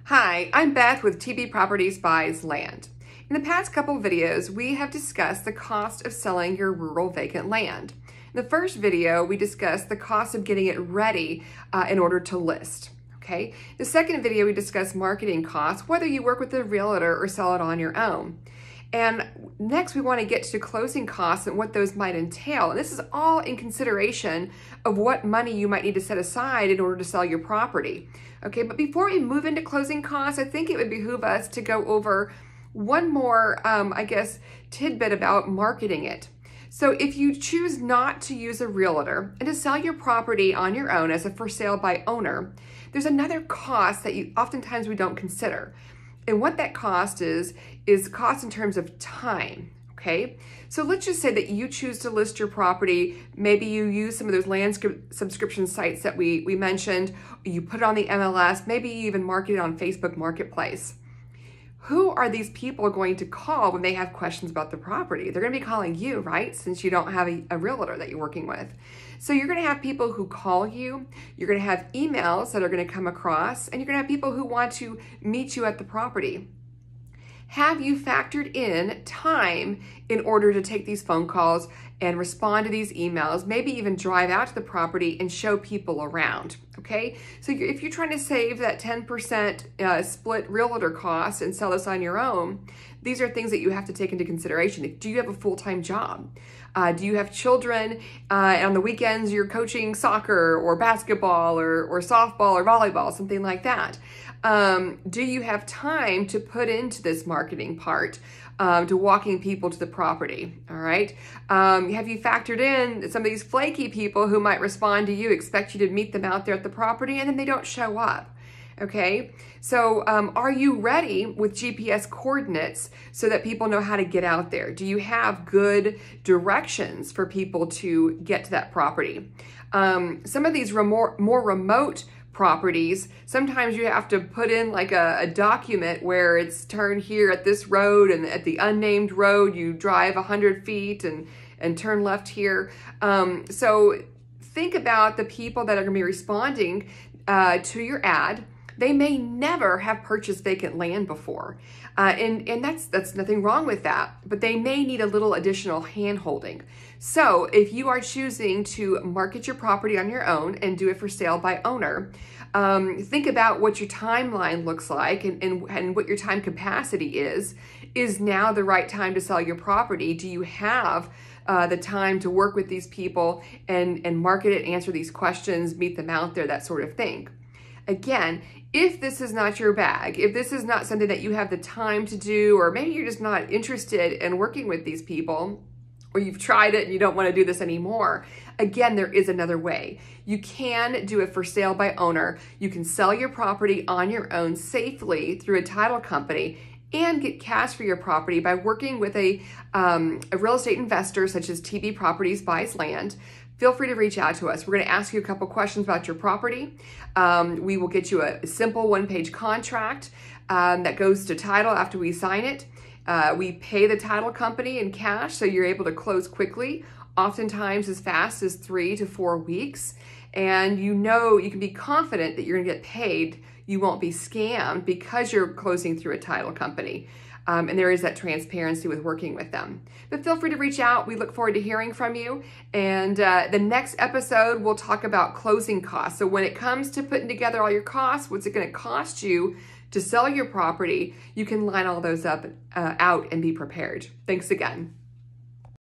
Hi, I'm Beth with TB Properties Buys Land. In the past couple videos, we have discussed the cost of selling your rural vacant land. In the first video, we discussed the cost of getting it ready in order to list. Okay. The second video, we discussed marketing costs, whether you work with a realtor or sell it on your own. And next, we want to get to closing costs and what those might entail. And this is all in consideration of what money you might need to set aside in order to sell your property. Okay, but before we move into closing costs, I think it would behoove us to go over one more, tidbit about marketing it. So if you choose not to use a realtor and to sell your property on your own as a for sale by owner, there's another cost that oftentimes we don't consider. And what that cost is cost in terms of time, okay? So let's just say that you choose to list your property. Maybe you use some of those land subscription sites that we mentioned. You put it on the MLS, maybe you even market it on Facebook Marketplace. Who are these people going to call when they have questions about the property? They're gonna be calling you, right? Since you don't have a realtor that you're working with. So you're gonna have people who call you, you're gonna have emails that are gonna come across, and you're gonna have people who want to meet you at the property. Have you factored in time in order to take these phone calls and respond to these emails, maybe even drive out to the property and show people around, okay? So if you're trying to save that 10% split realtor cost and sell this on your own, these are things that you have to take into consideration. Do you have a full-time job? Do you have children? And on the weekends, you're coaching soccer or basketball or softball or volleyball, something like that. Do you have time to put into this marketing part, to walking people to the property, all right? Have you factored in some of these flaky people who might respond to you, expect you to meet them out there at the property, and then they don't show up, okay? So are you ready with GPS coordinates so that people know how to get out there? Do you have good directions for people to get to that property? Some of these more remote properties, sometimes you have to put in like a document where it's turn here at this road, and at the unnamed road you drive 100 feet and turn left here. So think about the people that are going to be responding to your ad. They may never have purchased vacant land before, and that's nothing wrong with that, but they may need a little additional hand-holding. So if you are choosing to market your property on your own and do it for sale by owner, think about what your timeline looks like and what your time capacity is. Is now the right time to sell your property? Do you have the time to work with these people and market it, answer these questions, meet them out there, that sort of thing? Again, if this is not your bag, if this is not something that you have the time to do, or maybe you're just not interested in working with these people, or you've tried it and you don't want to do this anymore, again, there is another way. You can do it for sale by owner. You can sell your property on your own safely through a title company and get cash for your property by working with a real estate investor such as TB Properties Buys Land. Feel free to reach out to us. We're going to ask you a couple questions about your property. We will get you a simple one-page contract that goes to title after we sign it. We pay the title company in cash, so you're able to close quickly, oftentimes as fast as 3 to 4 weeks. And you can be confident that you're going to get paid. You won't be scammed because you're closing through a title company. And there is that transparency with working with them. But feel free to reach out. We look forward to hearing from you. And the next episode, we'll talk about closing costs. So when it comes to putting together all your costs, what's it going to cost you to sell your property, you can line all those up out and be prepared. Thanks again.